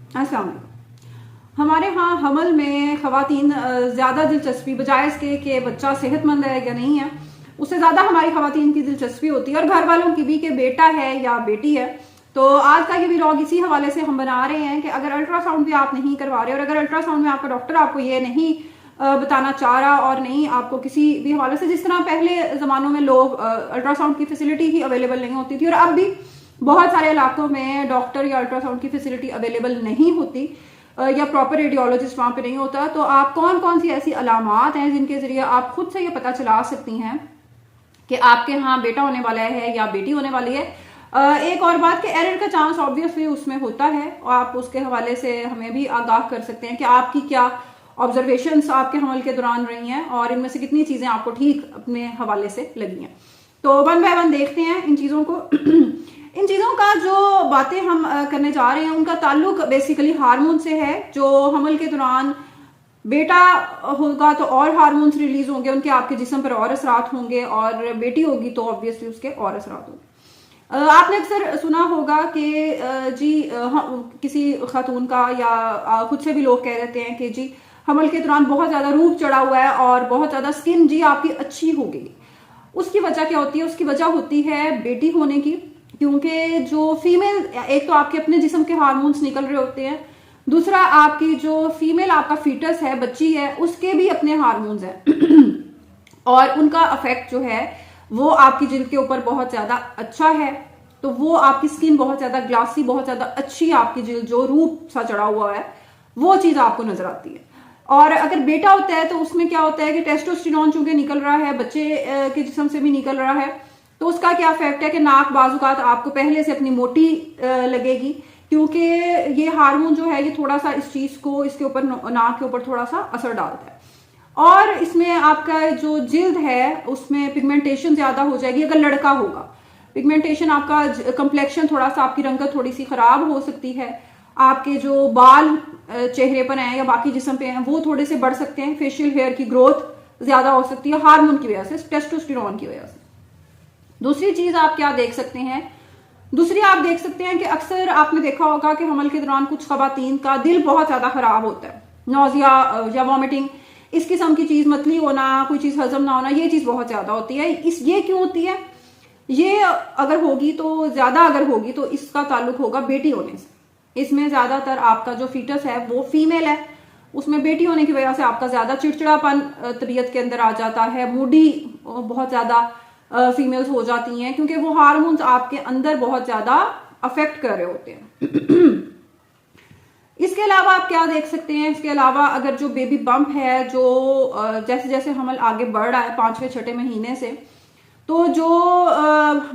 अस्सलाम वालेकुम। हमारे यहाँ हमल में ख़वातीन ज़्यादा दिलचस्पी, बजाय इसके कि बच्चा सेहतमंद है या नहीं है, उससे ज़्यादा हमारी ख़वातीन की दिलचस्पी होती है और घर वालों की भी कि बेटा है या बेटी है। तो आज का ये व्लॉग इसी हवाले से हम बना रहे हैं कि अगर अल्ट्रासाउंड भी आप नहीं करवा रहे और अगर अल्ट्रासाउंड में आपका डॉक्टर आपको ये नहीं बताना चाह रहा और नहीं आपको किसी भी हवाले से, जिस तरह पहले ज़मानों में लोग अल्ट्रासाउंड की फैसिलिटी ही अवेलेबल नहीं होती थी और अब भी बहुत सारे इलाकों में डॉक्टर या अल्ट्रासाउंड की फैसिलिटी अवेलेबल नहीं होती या प्रॉपर रेडियोलॉजिस्ट वहां पे नहीं होता, तो आप कौन कौन सी ऐसी अलामात हैं जिनके जरिए आप खुद से ये पता चला सकती हैं कि आपके यहाँ बेटा होने वाला है या बेटी होने वाली है। एक और बात कि एरर का चांस ऑब्वियसली उसमें होता है और आप उसके हवाले से हमें भी आगाह कर सकते हैं कि आपकी क्या ऑब्जर्वेशंस आपके हमल के दौरान रही हैं और इनमें से कितनी चीजें आपको ठीक अपने हवाले से लगी हैं। तो वन बाय वन देखते हैं इन चीजों को। इन चीजों का जो बातें हम करने जा रहे हैं उनका ताल्लुक बेसिकली हार्मोन से है। जो हमल के दौरान बेटा होगा तो और हार्मोन्स रिलीज होंगे, उनके आपके जिस्म पर और असरात होंगे, और बेटी होगी तो ऑब्वियसली उसके और असरात होंगे। आपने अक्सर सुना होगा कि किसी खातून का या खुद से भी लोग कह देते हैं कि जी हमल के दौरान बहुत ज्यादा रूप चढ़ा हुआ है और बहुत ज्यादा स्किन जी आपकी अच्छी हो गई। उसकी वजह क्या होती है? उसकी वजह होती है बेटी होने की, क्योंकि जो फीमेल, एक तो आपके अपने जिस्म के हार्मोन्स निकल रहे होते हैं, दूसरा आपकी जो फीमेल आपका फीटस है, बच्ची है, उसके भी अपने हार्मोन्स हैं और उनका इफेक्ट जो है वो आपकी जिल्द के ऊपर बहुत ज्यादा अच्छा है। तो वो आपकी स्किन बहुत ज्यादा ग्लासी, बहुत ज्यादा अच्छी, आपकी जिल्द जो रूप सा चढ़ा हुआ है वो चीज आपको नजर आती है। और अगर बेटा होता है तो उसमें क्या होता है कि टेस्टोस्टेरोन चूंकि निकल रहा है, बच्चे के जिस्म से भी निकल रहा है, तो उसका क्या इफेक्ट है कि नाक बाजुकात आपको पहले से अपनी मोटी लगेगी, क्योंकि ये हार्मोन जो है ये थोड़ा सा इस चीज को, इसके ऊपर नाक के ऊपर थोड़ा सा असर डालता है। और इसमें आपका जो जिल्द है उसमें पिगमेंटेशन ज्यादा हो जाएगी। अगर लड़का होगा, पिगमेंटेशन आपका कंप्लेक्शन थोड़ा सा, आपकी रंगत थोड़ी सी खराब हो सकती है, आपके जो बाल चेहरे पर हैं या बाकी जिस्म पे हैं वो थोड़े से बढ़ सकते हैं, फेशियल हेयर की ग्रोथ ज्यादा हो सकती है हार्मोन की वजह से, टेस्टोस्टेरोन की वजह से। दूसरी चीज आप क्या देख सकते हैं? दूसरी आप देख सकते हैं कि अक्सर आपने देखा होगा कि हमल के दौरान कुछ खवातीन का दिल बहुत ज्यादा खराब होता है, नौजिया या वॉमिटिंग, इस किस्म की चीज, मतली होना, कोई चीज हजम ना होना, ये चीज बहुत ज्यादा होती है। ये क्यों होती है? ये अगर होगी तो ज्यादा अगर होगी तो इसका ताल्लुक होगा बेटी होने से। इसमें ज्यादातर आपका जो फीटस है वो फीमेल है, उसमें बेटी होने की वजह से आपका ज्यादा चिड़चिड़ापन तबीयत के अंदर आ जाता है, मूडी बहुत ज्यादा फीमेल्स हो जाती हैं, क्योंकि वो हार्मोन्स आपके अंदर बहुत ज्यादा अफेक्ट कर रहे होते हैं। इसके अलावा आप क्या देख सकते हैं? इसके अलावा अगर जो बेबी बम्प है, जो जैसे जैसे हमल आगे बढ़ रहा है 5वें 6ठे महीने से, तो जो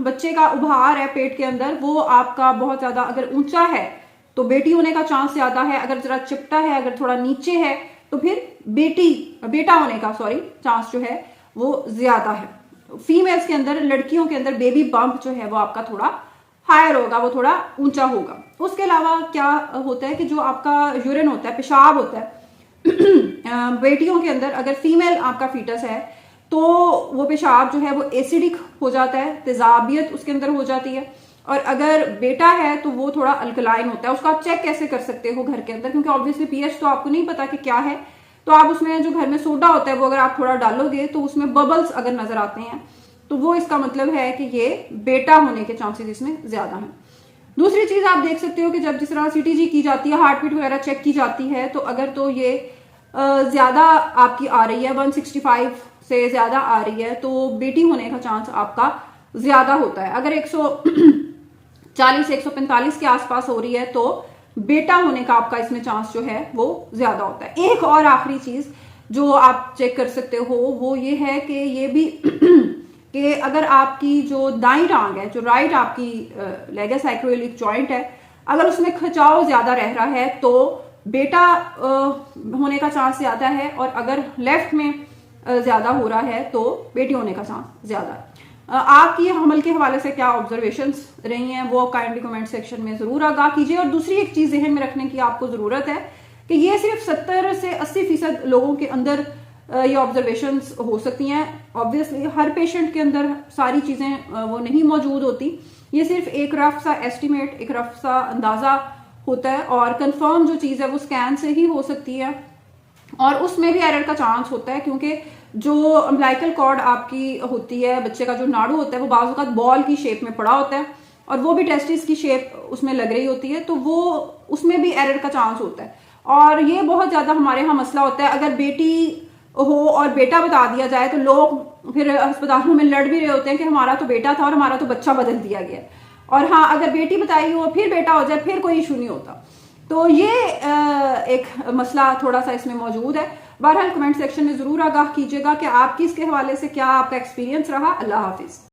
बच्चे का उभार है पेट के अंदर वो आपका बहुत ज्यादा अगर ऊंचा है तो बेटी होने का चांस ज्यादा है, अगर जरा चिपटा है, अगर थोड़ा नीचे है तो फिर बेटा होने का चांस जो है वो ज्यादा है। फीमेल्स के अंदर, लड़कियों के अंदर बेबी बम्प जो है वो आपका थोड़ा हायर होगा, वो थोड़ा ऊंचा होगा। उसके अलावा क्या होता है कि जो आपका यूरिन होता है, पेशाब होता है बेटियों के अंदर, अगर फीमेल आपका फीटस है तो वो पेशाब जो है वो एसिडिक हो जाता है, तेजाबियत उसके अंदर हो जाती है। और अगर बेटा है तो वो थोड़ा अल्कलाइन होता है। उसको आप चेक कैसे कर सकते हो घर के अंदर, क्योंकि ऑब्वियसली पीएच तो आपको नहीं पता कि क्या है, तो आप उसमें जो घर में सोडा होता है वो अगर आप थोड़ा डालोगे तो उसमें बबल्स अगर नजर आते हैं तो वो इसका मतलब है कि ये बेटा होने के चांसेस इसमें ज्यादा हैं। दूसरी चीज आप देख सकते हो कि जब जिस तरह सीटीजी की जाती है, हार्ट बीट वगैरह चेक की जाती है, तो अगर तो ये ज्यादा आपकी आ रही है, 165 से ज्यादा आ रही है, तो बेटी होने का चांस आपका ज्यादा होता है। अगर 140 से 145 के आसपास हो रही है तो बेटा होने का आपका इसमें चांस जो है वो ज्यादा होता है। एक और आखिरी चीज जो आप चेक कर सकते हो वो ये है कि ये भी कि अगर आपकी जो दाईं टांग है, जो राइट आपकी लेग है, साइक्रोइलिक जॉइंट है, अगर उसमें खिंचाव ज्यादा रह रहा है तो बेटा होने का चांस ज्यादा है, और अगर लेफ्ट में ज्यादा हो रहा है तो बेटी होने का चांस ज्यादा है। आपकी हमल के हवाले से क्या ऑब्जर्वेशंस रही हैं वो काइंडली कमेंट सेक्शन में जरूर आगाह कीजिए। और दूसरी एक चीज जहन में रखने की आपको जरूरत है कि ये सिर्फ 70 से 80% लोगों के अंदर ये ऑब्जर्वेशंस हो सकती हैं। ऑब्वियसली हर पेशेंट के अंदर सारी चीजें वो नहीं मौजूद होती। ये सिर्फ एक रफ सा एस्टिमेट, एक रफ सा अंदाजा होता है, और कंफर्म जो चीज़ है वो स्कैन से ही हो सकती है, और उसमें भी एरर का चांस होता है, क्योंकि जो अम्बिलिकल कॉर्ड आपकी होती है, बच्चे का जो नाड़ू होता है, वो बाज़ औक़ात बॉल की शेप में पड़ा होता है और वो भी टेस्टिस की शेप उसमें लग रही होती है, तो वो उसमें भी एरर का चांस होता है। और ये बहुत ज़्यादा हमारे यहाँ मसला होता है। अगर बेटी हो और बेटा बता दिया जाए तो लोग फिर अस्पतालों में लड़ भी रहे होते हैं कि हमारा तो बेटा था और हमारा तो बच्चा बदल दिया गया। और हाँ, अगर बेटी बताई हो फिर बेटा हो जाए फिर कोई इशू नहीं होता। तो ये एक मसला थोड़ा सा इसमें मौजूद है। बहरहाल कमेंट सेक्शन में ज़रूर आगाह कीजिएगा कि आपकी इसके हवाले से क्या आपका एक्सपीरियंस रहा। अल्लाह हाफिज़।